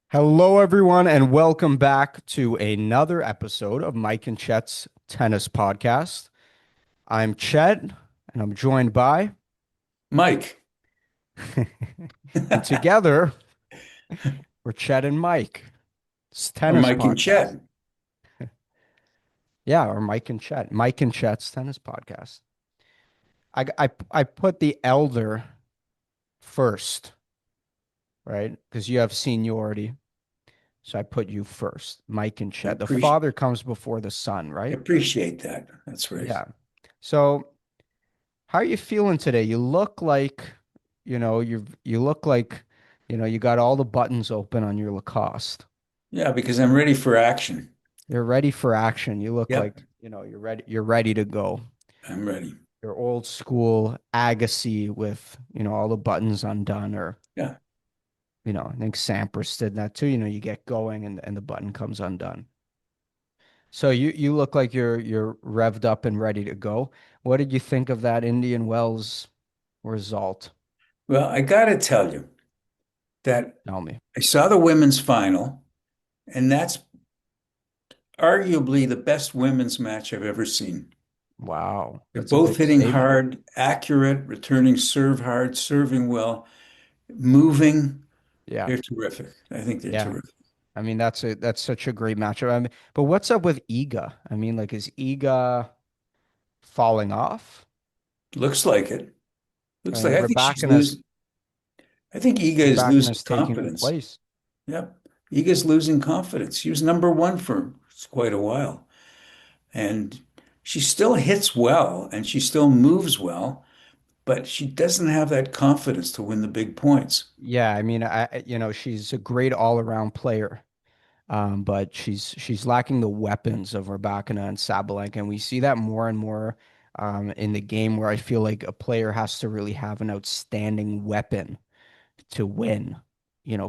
Hello, everyone, and welcome back to another episode of Mike and Chet's Tennis Podcast. I'm Chet, and I'm joined by, Mike, and together we're Chet and Mike. It's or Tennis Mike and Podcast. Chet. Yeah, or Mike and Chet. Mike and Chet's Tennis Podcast. I put the elder first, right? Because you have seniority. So I put you first, Mike and I Chet. The appreciate father comes before the son, I right? appreciate that. That's right. Yeah. So how are you feeling today? You look like, you look like, you got all the buttons open on your Lacoste. Yeah, because I'm ready for action. You're ready for action. You look Yep, like, you're ready to go. I'm ready. You're old school Agassi with, all the buttons undone or, Yeah. I think Sampras did that too. You get going and the button comes undone. So you look like you're revved up and ready to go. What did you think of that Indian Wells result? Well, I got to tell you that Tell me. I saw the women's final, and that's arguably the best women's match I've ever seen. Wow, They're that's a both big hitting statement. hard, accurate, returning serve hard, serving well, moving. Yeah, They're terrific. I think they're yeah. terrific. I mean, that's such a great matchup. I mean, but what's up with Iga? I mean, like, is Iga falling off? Looks like it. I Looks like mean, I think she's losing. I think Iga is losing Rabakina's taking her confidence. place. Yep. Iga's losing confidence. She was number one for quite a while. And she still hits well and she still moves well, but she doesn't have that confidence to win the big points. Yeah, I mean, she's a great all-around player. But she's lacking the weapons of Rybakina and Sabalenka, and we see that more and more in the game where I feel like a player has to really have an outstanding weapon to win,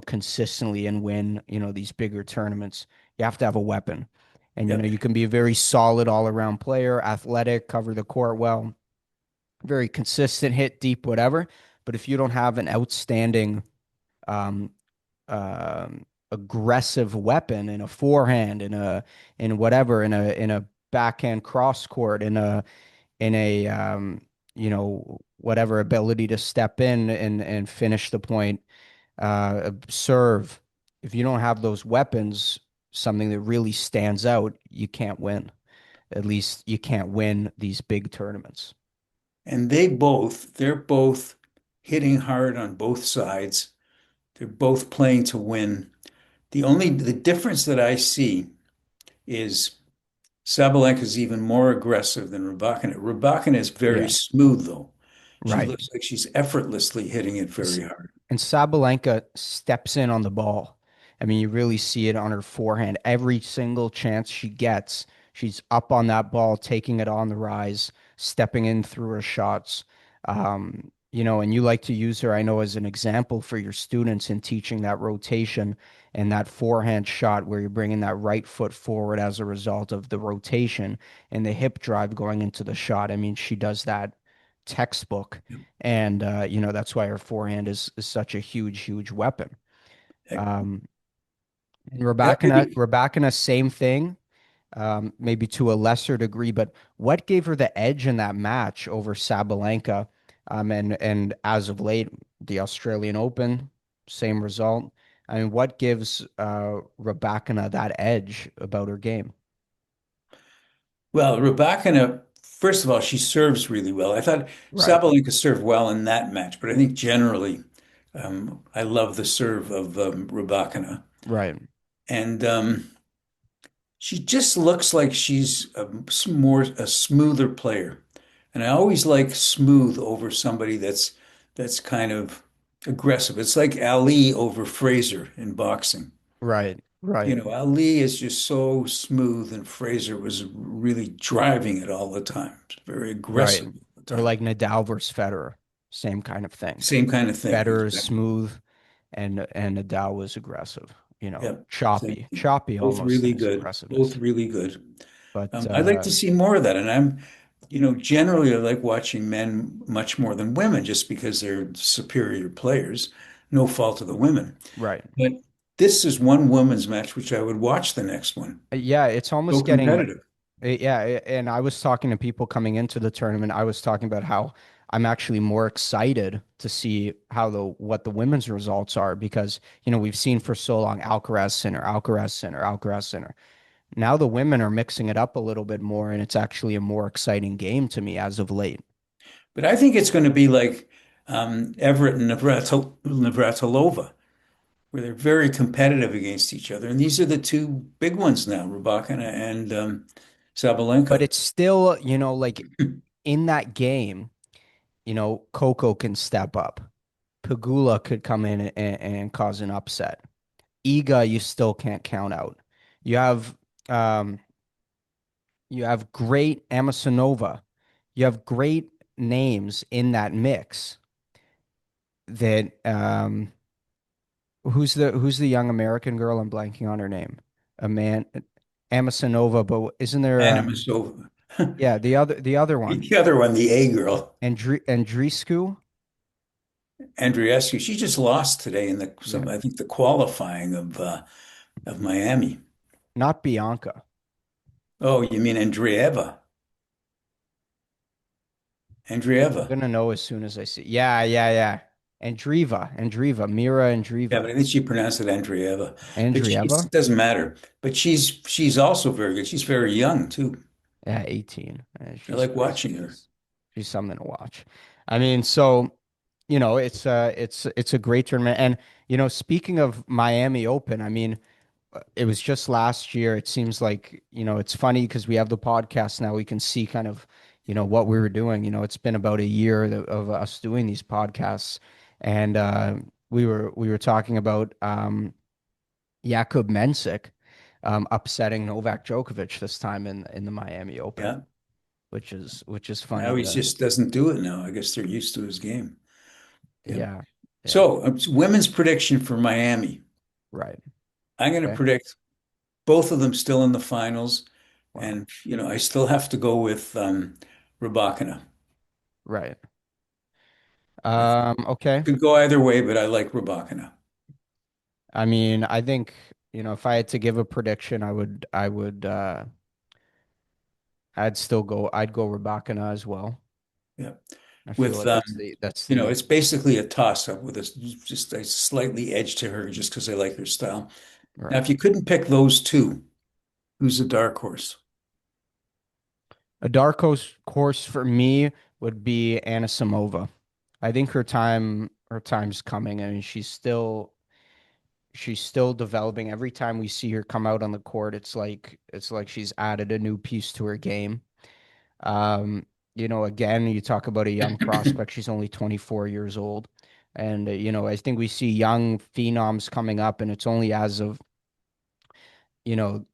consistently and win, these bigger tournaments. You have to have a weapon. And, Yep. you can be a very solid all-around player, athletic, cover the court well, very consistent, hit deep, whatever. But if you don't have an outstanding um, aggressive weapon in a forehand, in whatever, in a backhand cross court, in a whatever ability to step in and finish the point, serve. If you don't have those weapons, something that really stands out, you can't win. At least you can't win these big tournaments. And they're both hitting hard on both sides. They're both playing to win. The difference that I see is Sabalenka is even more aggressive than Rybakina. Rybakina is very Yeah, smooth though. She right. looks like she's effortlessly hitting it S- very hard. And Sabalenka steps in on the ball. I mean, you really see it on her forehand. Every single chance she gets, she's up on that ball, taking it on the rise, stepping in through her shots. And you like to use her, I know, as an example for your students in teaching that rotation and that forehand shot where you're bringing that right foot forward as a result of the rotation and the hip drive going into the shot. I mean, she does that textbook. And that's why her forehand is such a huge weapon. Um, and Yep. Rebecca, same thing, maybe to a lesser degree, but what gave her the edge in that match over Sabalenka? And as of late, the Australian Open, same result. I mean, what gives Rebecca that edge about her game? Well, Rybakina, first of all, she serves really well. I thought Right, Sabalenka served well in that match, but I think generally, I love the serve of Rybakina. right, And she just looks like she's a smoother player. And I always like smooth over somebody that's kind of aggressive. It's like Ali over Fraser in boxing. right, right, Ali is just so smooth, and Fraser was really driving it all the time. Very right. aggressive all the Or time. like Nadal versus Federer, same kind of thing. Same kind of thing. Federer is Exactly. smooth and Nadal was aggressive, Yep. Same choppy, thing. choppy Both almost in really his good. Both aggressiveness. really good. But I'd like to see more of that. And generally I like watching men much more than women just because they're superior players. No fault of the women. right, But this is one women's match which I would watch the next one. Yeah, it's So almost getting competitive. and I was talking to people coming into the tournament. I was talking about how I'm actually more excited to see how the what the women's results are because, we've seen for so long Alcaraz center, Alcaraz center, Alcaraz center. Now the women are mixing it up a little bit more, and it's actually a more exciting game to me as of late. But I think it's going to be like Everett and Navratilova, where they're very competitive against each other. And these are the two big ones now, Rybakina and But Sabalenka. it's still, like in that game, Coco can step up. Pagula could come in and cause an upset. Iga, you still can't count out. You have um you have great Amisanova. You have great names in that mix that who's the young American girl? I'm blanking on her name. A man Amisanova, but isn't there Anamasova. yeah, the other one. The other one, the A girl, Andreescu, Andreescu, she just lost today in yeah, I think the qualifying of Miami. not Bianca. Oh, you mean Andreeva? I'm Andreeva. gonna know as soon as I see. Yeah, yeah, yeah. Andreeva, Mira Yeah, Andreeva. but I think she pronounced it Andreeva. But Andreeva? it doesn't matter. But she's also very good. She's very young too. Yeah, 18. I She's like watching her. she's something to watch. I mean, so it's a great tournament. And speaking of Miami Open, I mean, it was just last year. It seems like, it's funny because we have the podcast now. We can see kind of, what we were doing. It's been about a year of us doing these podcasts, and we were talking about Jakub Mensik upsetting Novak Djokovic this time in the Miami Open, Yeah. which is Now funny he to just doesn't do it now. I guess they're used to his game. Yeah. yeah, yeah, So, women's prediction for Miami. right. I'm going to Okay. predict both of them still in the finals. Wow. And, I still have to go with Rybakina. Right. I think Okay. could go either way, but I like Rybakina. I mean, I think, if I had to give a prediction, I'd go Rabakina as well. Yeah. I feel With like that's the it's basically a toss-up with just a slightly edge to her just because I like her style. Now, right. if you couldn't pick those two, who's a dark horse? A dark horse for me would be Anna Samova. I think her time's coming. I mean, she's still developing. Every time we see her come out on the court, it's like she's added a new piece to her game. Again, you talk about a young prospect. She's only 24 years old. And, I think we see young phenoms coming up, and it's only you know,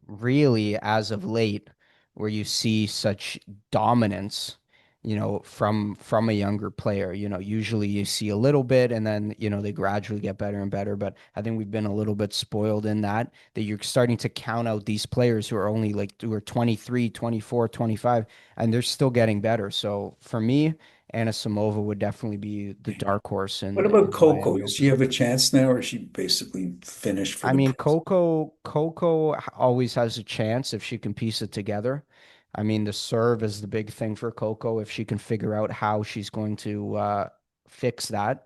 really as of late where you see such dominance, from a younger player. Usually you see a little bit and then, they gradually get better and better. But I think we've been a little bit spoiled in that you're starting to count out these players who are only like who are 23, 24, 25, and they're still getting better. So for me, Anna Samova would definitely be the dark horse What in about the Coco? Miami Does she Open. have a chance now, or is she basically finished for I the mean, pros? Coco always has a chance if she can piece it together. I mean, the serve is the big thing for Coco if she can figure out how she's going to fix that.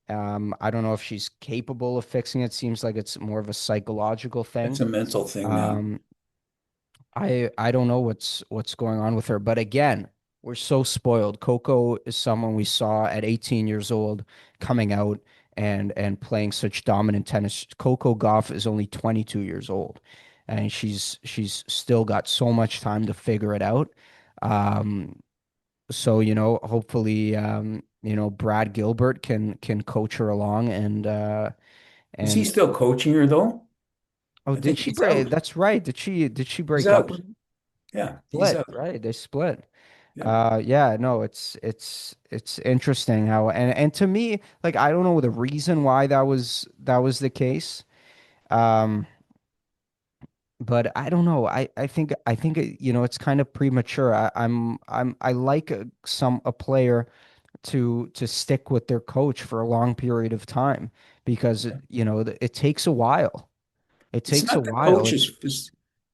I don't know if she's capable of fixing it. Seems like it's more of a psychological That's thing. a mental thing now. Um, I don't know what's going on with her, but again, we're so spoiled. Coco is someone we saw at 18 years old coming out and playing such dominant tennis. Coco Gauff is only 22 years old, and she's still got so much time to figure it out. Um, so hopefully, Brad Gilbert can coach her along Is he and still coaching her though? oh, I did think she he's break? out. That's right. Did she He's break up out. with him? Yeah, he's Split, out. right? They split. Yeah. Yeah, no, it's interesting how and to me, like I don't know the reason why that was the case. Um, but I don't know. I think it's kind of premature. I like a player to stick with their coach for a long period of time because it takes a while. It It's takes a not the while.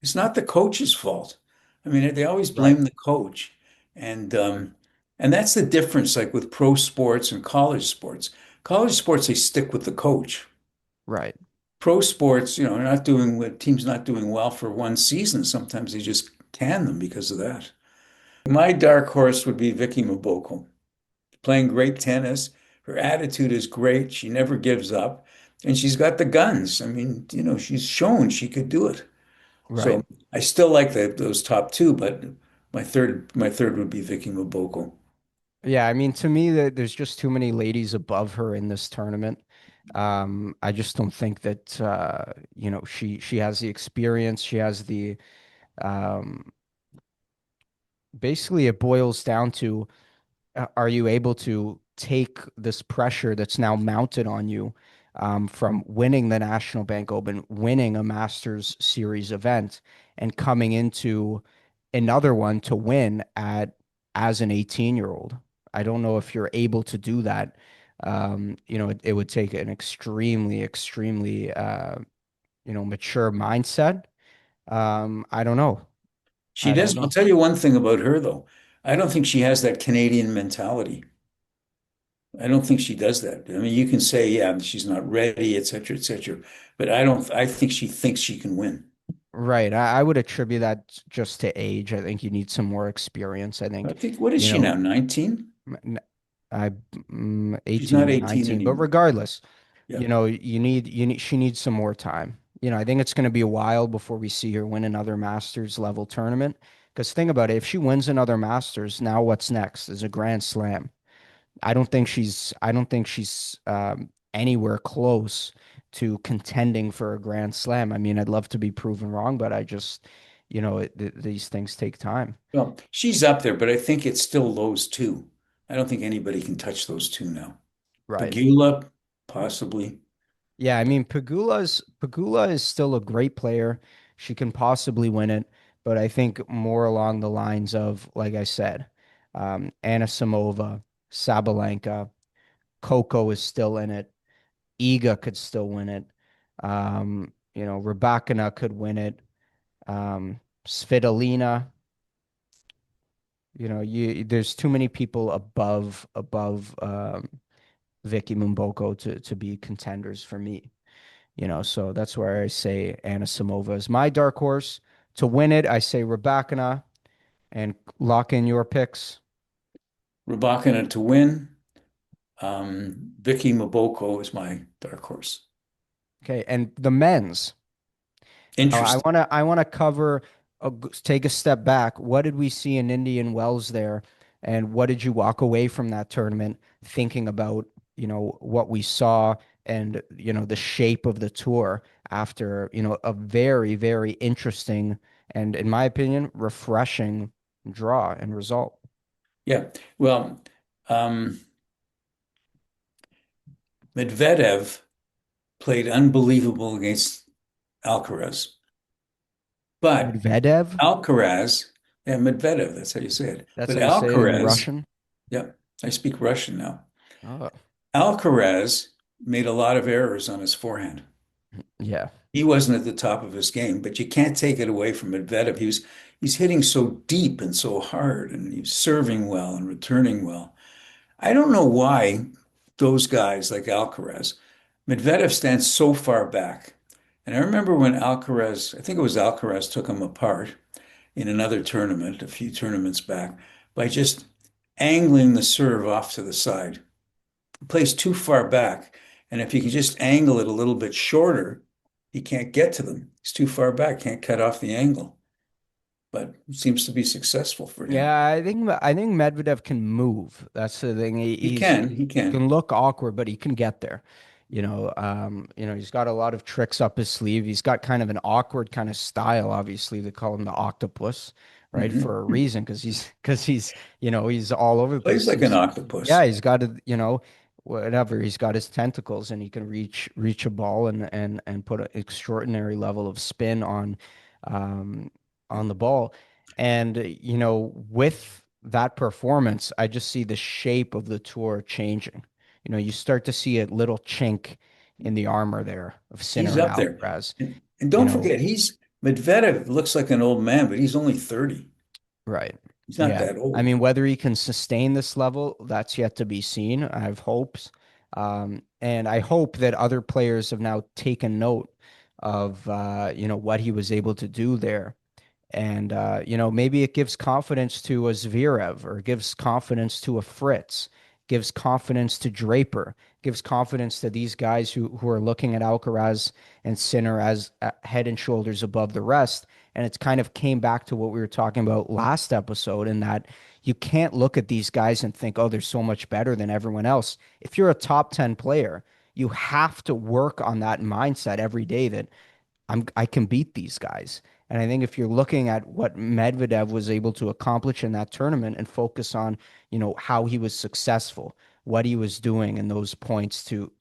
it's not the coach's fault. I mean, they always Right, blame the coach, and um, and that's the difference. Like with pro sports and college sports, they stick with the coach. right. Pro sports, not doing teams not doing well for one season. Sometimes they just can them because of that. My dark horse would be Vicky Mboko, playing great tennis. Her attitude is great. She never gives up, and she's got the guns. I mean, she's shown she could do it. Right. So I still like those top two, but my third would be Vicky Mboko. Yeah, I mean, to me, there's just too many ladies above her in this tournament. I just don't think that she has the experience. She has the um, basically it boils down to are you able to take this pressure that's now mounted on you from winning the National Bank Open, winning a Masters Series event, and coming into another one to win at as an 18-year-old? I don't know if you're able to do that. It would take an extremely, extremely, mature mindset. I don't know. She I don't does. I'll know. tell you one thing about her, though. I don't think she has that Canadian mentality. I don't think she does that. I mean, you can say, yeah, she's not ready, et cetera, et cetera. But I don't, I think she thinks she can win. Right. I would attribute that just to age. I think you need some more experience. I I think, think, what is you she know, now? 19? m- n- I She's not 18 or 18 19, but anymore. regardless, Yeah. she needs some more time. I think it's going to be a while before we see her win another Masters level tournament. Because think about it, if she wins another Masters, now what's next? Is a Grand Slam. I don't think she's anywhere close to contending for a Grand Slam. I mean, I'd love to be proven wrong, but I just, these things take time. Well, she's up there, but I think it's still those two. I don't think anybody can touch those two now. Right. Pagula, possibly. Yeah, I mean, Pagula is still a great player. She can possibly win it, but I think more along the lines of, like I said, Anna Samova, Sabalenka, Coco is still in it. Iga could still win it. Rybakina could win it. Svitolina, there's too many people above Vicky Mboko to be contenders for me. So that's where I say Anna Samova is my dark horse. To win it, I say Rybakina and lock in your picks. Rybakina to win. Vicky Mboko is my dark horse. Okay, and the men's. Now, I Interesting. want to I want to cover take a step back. What did we see in Indian Wells there, and what did you walk away from that tournament thinking about, what we saw and, the shape of the tour after, a very, very interesting and, in my opinion, refreshing draw and result. Yeah. Well, um, Medvedev played unbelievable against Alcaraz, but Medvedev, Alcaraz, yeah, Medvedev, that's how you say it. that's But how you say it in Alcaraz, Russian. yeah, I speak Russian now. Oh, Alcaraz made a lot of errors on his forehand. yeah. He wasn't at the top of his game, but you can't take it away from Medvedev. He's hitting so deep and so hard, and he's serving well and returning well. I don't know why those guys like Alcaraz, Medvedev stands so far back. And I remember when Alcaraz, I think it was Alcaraz, took him apart in another tournament, a few tournaments back, by just angling the serve off to the side. He plays too far back. And if you can just angle it a little bit shorter, he can't get to them. He's too far back, can't cut off the angle. But it seems to be successful for him. Yeah, I think Medvedev can move. That's the thing. He can, he He can. can look awkward, but he can get there. He's got a lot of tricks up his sleeve. He's got kind of an awkward kind of style. Obviously, they call him the octopus, right? For a Mhm. reason, because he's he's all over the Plays place. like an He's octopus. Yeah, he's got whatever. He's got his tentacles, and he can reach a ball and put an extraordinary level of spin um on the ball. And, with that performance, I just see the shape of the tour changing. You start to see a little chink in the armor there of He's Sinner and up there. Alcaraz. And You don't know, forget, he's Medvedev looks like an old man, but he's only 30. right. He's not Yeah. that I old. mean, whether he can sustain this level, that's yet to be seen. I have hopes. And I hope that other players have now taken note of, what he was able to do there. And, maybe it gives confidence to a Zverev or gives confidence to a Fritz, gives confidence to Draper, gives confidence to these guys who are looking at Alcaraz and Sinner as head and shoulders above the rest. And it's kind of came back to what we were talking about last episode in that you can't look at these guys and think, oh, they're so much better than everyone else. If you're a top 10 player, you have to work on that mindset every day that I can beat these guys. And I think if you're looking at what Medvedev was able to accomplish in that tournament and focus on, how he was successful, what he was doing in those points to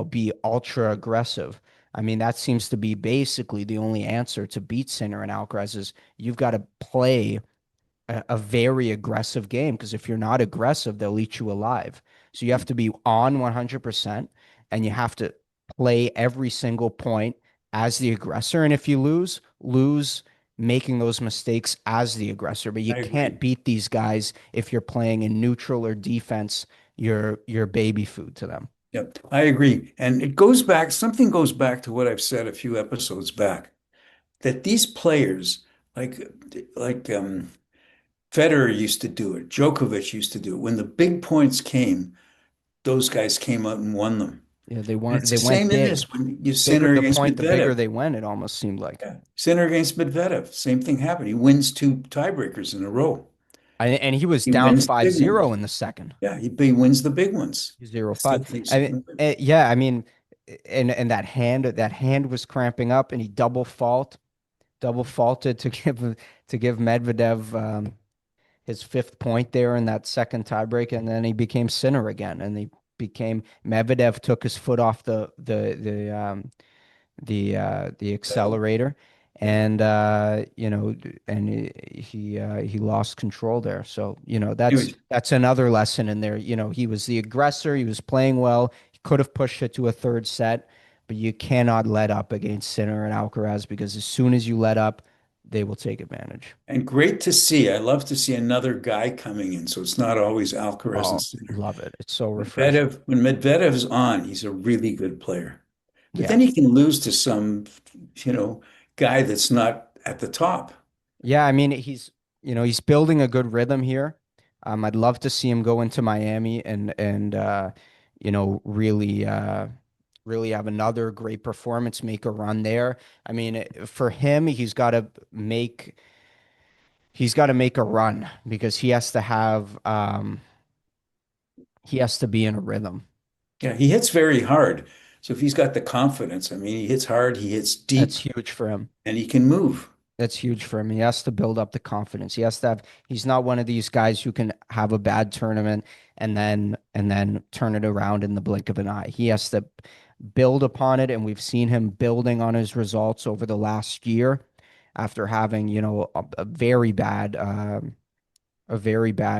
be ultra aggressive. I mean, that seems to be basically the only answer to beat Sinner and Alcaraz is you've got to play a very aggressive game because if you're not aggressive, they'll eat you alive. So you have to be on 100% and you have to play every single point as the aggressor. And if you lose, lose making those mistakes as the aggressor. But you I can't agree. beat these guys if you're playing in neutral or defense. You're baby food to them. Yep, I agree. And it goes back, something goes back to what I've said a few episodes back, that these players, like like Federer used to do it, Djokovic used to do it. When the big points came, those guys came out and won them. Yeah, they And weren't. it's They the went same in big. this when you Bigger center the against point, the bigger Medvedev. they went. It almost seemed like. Yeah. Center against Medvedev. Same thing happened. He wins two tiebreakers in a row. And he was He down wins the five big zero ones. in the second. Yeah, he wins the big ones. 0-5. Still thinks I he mean, can win. yeah, I mean, and that hand was cramping up, and he double faulted to give Medvedev his fifth point there in that second tiebreak, and then he became Sinner again, and he became Medvedev took his foot off the Pedal. accelerator, Yeah. and and he lost control there. So that's Anyways, that's another lesson in there. He was the aggressor. He was playing well. He could have pushed it to a third set, but you cannot let up against Sinner and Alcaraz because as soon as you let up, they will take advantage. and great to see. I love to see another guy coming in, so it's not always Alcaraz and Oh, Sinner. love it! It's so refreshing. When Medvedev's on, he's a really good player. But Yeah. then he can lose to some, you know, guy that's not at the top. Yeah, I mean he's building a good rhythm here. I'd love to see him go into Miami and really have another great performance, make a run there. I mean, for him, he's got to make a run because he has to be in a rhythm. Yeah, he hits very hard. So if he's got the confidence, I mean, he hits hard, he hits That's deep, huge for him. and he can move. That's huge for him. He has to build up the confidence. He's not one of these guys who can have a bad tournament and then turn it around in the blink of an eye. He has to build upon it, and we've seen him building on his results over the last year after having, a very bad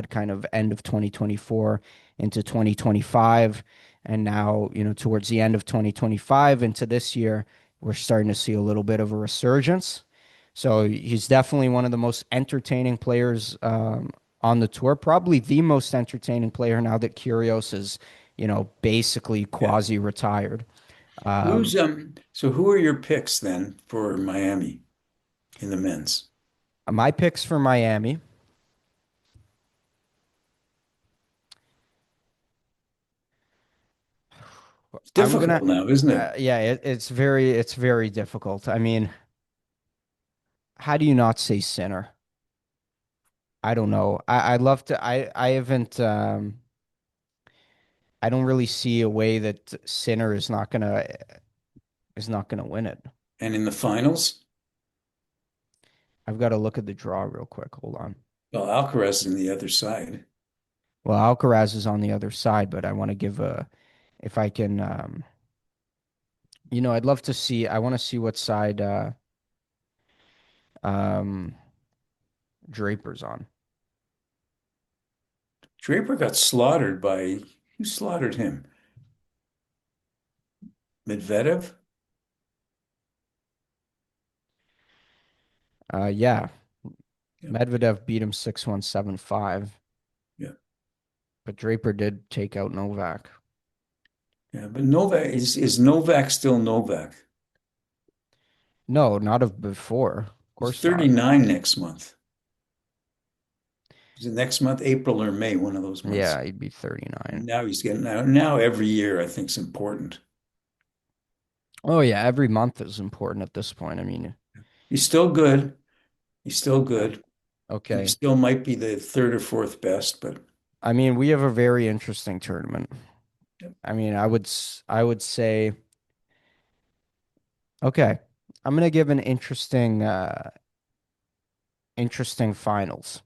kind of end of 2024 into 2025. And now, towards the end of 2025 into this year, we're starting to see a little bit of a resurgence. So he's definitely one of the most entertaining players on the tour, probably the most entertaining player now that Kyrgios is, basically Yeah. quasi-retired. Who's so who are your picks then for Miami in the men's? My picks for Miami, It's I'm gonna, difficult now, isn't it? yeah, it's very difficult. I mean, how do you not say Sinner? I don't know. I'd love to. I haven't. I don't really see a way that Sinner is not gonna win it. And in the finals, I've got to look at the draw real quick. Hold on. well, Alcaraz is on the other side. Well, Alcaraz is on the other side, but I want to give if I can, I'd love to see. I want to see what side um, Draper's on. Draper got slaughtered by who slaughtered him? Medvedev? Yeah, Yeah, Medvedev beat him 6-1, 7-5, yeah, but Draper did take out Novak. yeah. But Novak is Novak still Novak? No, not of before. Of He's course not. 39 next month. Is it next month, April or May, one of those months? Yeah, he'd be 39. Now he's getting now every year I think is important. Oh yeah, every month is important at this point. I mean, He's still good. He's still okay. good. He Okay. still might be the third or fourth best, but I mean, we have a very interesting tournament. I mean, I would say okay. I'm gonna give an interesting finals.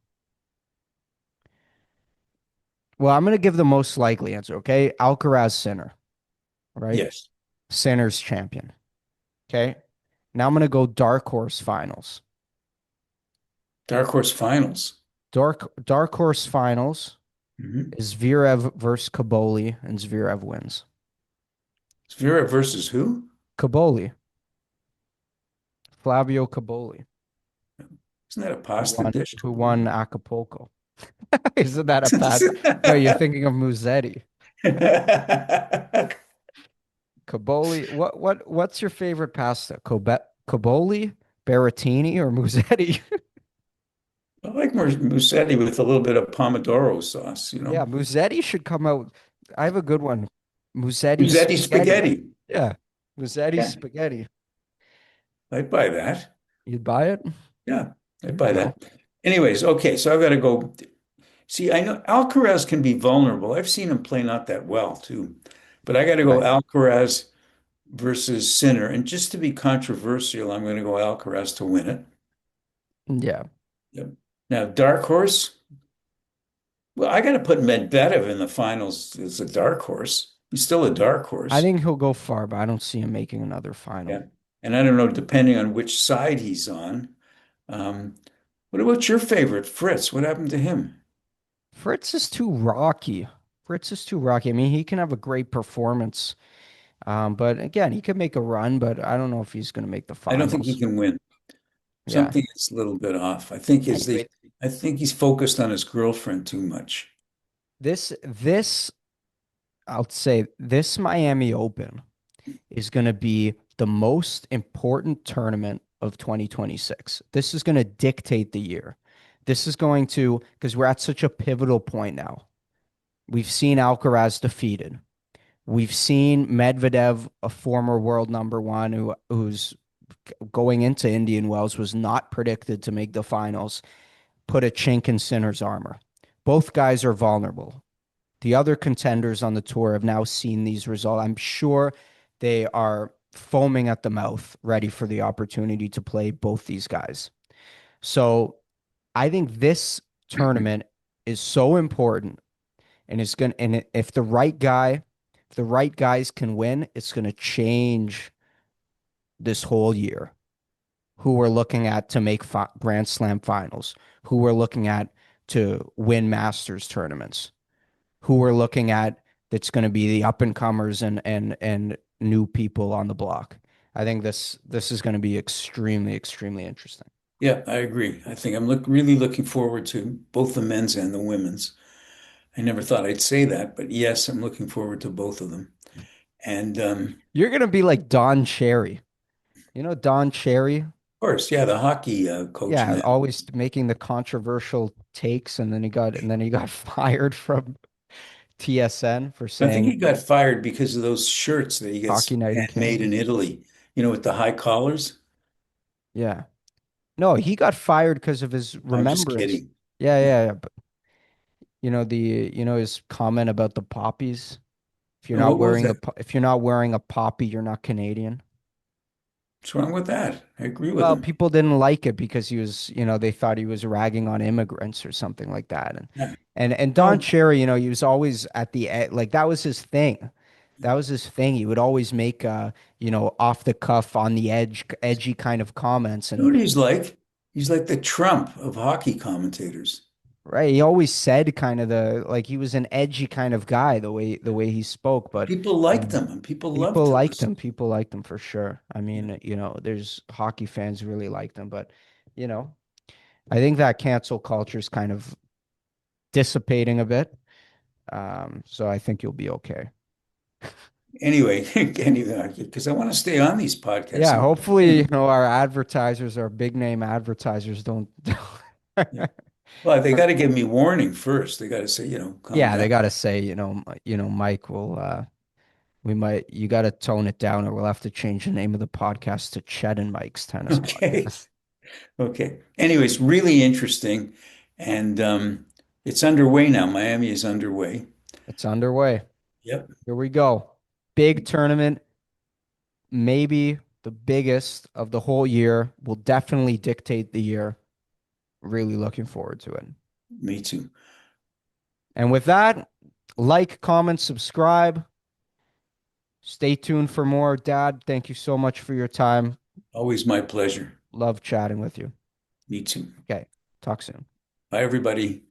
Well, I'm gonna give the most likely answer, okay? Alcaraz Sinner, right? yes. Sinner's champion. Okay. Now I'm gonna go dark horse finals. Dark horse finals. Dark horse finals Mhm. is Zverev versus Kaboli, and Zverev wins. Zverev versus who? Kaboli, Flavio Kaboli, Isn't that a pasta dish? who won Acapulco. Isn't that a pass? No, you're thinking of Musetti. Kaboli. What's your favorite pasta? Kaboli, Berrettini, or Musetti? I like Musetti with a little bit of pomodoro sauce, you Yeah, know. Musetti should come out. I have a good one. Musetti Musetti spaghetti. spaghetti. Yeah, Musetti Yeah, spaghetti. I'd buy that. You'd buy it? Yeah, I'd There you buy go. that. Anyways, okay, so I've got to go. See, I know Alcaraz can be vulnerable. I've seen him play not that well too, but I got to go Right. Alcaraz versus Sinner. And just to be controversial, I'm going to go Alcaraz to win it. Yeah. Yep. Now, dark horse. Well, I got to put Medvedev in the finals as a dark horse. He's still a dark I horse. think he'll go far, but I don't see him making another final. Yeah. And I don't know, depending on which side he's on. Um, what about your favorite, Fritz? What happened to him? Fritz is too rocky. Fritz is too rocky. I mean, he can have a great performance. But again, he could make a run, but I don't know if he's going to make the I don't think he finals. can win. Yeah. Something is a little bit off. Anyway, I think he's focused on his girlfriend too much. this I'll say this Miami Open is going to be the most important tournament of 2026. This is going to dictate the year. This is going to, because we're at such a pivotal point now. We've seen Alcaraz defeated. We've seen Medvedev, a former world number one, who's going into Indian Wells, was not predicted to make the finals, put a chink in Sinner's armor. Both guys are vulnerable. The other contenders on the tour have now seen these results. I'm sure they are foaming at the mouth, ready for the opportunity to play both these guys. So I think this tournament is so important, and it's gonna. And if the right guy, if the right guys can win, it's gonna change this whole year. Who we're looking at to make Grand Slam finals? Who we're looking at to win Masters tournaments? Who we're looking at that's going to be the up and comers and new people on the block. I think this is going to be extremely interesting. Yeah, I agree. I think I'm really looking forward to both the men's and the women's. I never thought I'd say that, but yes, I'm looking forward to both of them. And of You're going to be like Don Cherry. You know Don Cherry? course, yeah, the hockey coach Yeah, now. always making the controversial takes and then he got fired from TSN for I think saying he got fired because of those shirts that he gets Hockey Night in handmade Canada. in Italy, with the high collars. Yeah. No, he got fired because of his I'm just remembrance. kidding. Yeah, yeah, yeah. But his comment about the poppies. What was that? If you're not wearing a poppy, you're not Canadian. What's wrong with that? I agree with Well, him. people didn't like it because he was, they thought he was ragging on immigrants or something like that. And Yeah. and Don No, Cherry, he was always at the like that was his thing. That was his thing. He would always make off the cuff, on the edgy kind of comments. you know And what he's like? He's like the Trump of hockey commentators. Right. He always said kind of the like he was an edgy kind of guy, the way he spoke, but People you liked know, them and people loved people to liked listen. him. People liked him for sure. I Yeah. mean, there's hockey fans who really liked him, but you know, I think that cancel culture is kind of dissipating a bit. So I think you'll be okay. Anyway, anyway, because I want to stay on these podcasts. Yeah, And, hopefully, and our advertisers, our big name advertisers don't. yeah. Well, they got to give me warning first. They got to say, calm Yeah, down. they got to say, Mike will we might you got to tone it down or we'll have to change the name of the podcast to Chet and Mike's Tennis Okay. Podcast. Okay. Anyways, really interesting. And it's underway now. Miami is underway. It's underway. Yep. Here we go. Big tournament, maybe the biggest of the whole year, will definitely dictate the year. Really looking forward to it. Me too. And with that, like, comment, subscribe. Stay tuned for more. Dad, thank you so much for your time. Always my pleasure. Love chatting with you. Me too. Okay, talk soon. Bye, everybody.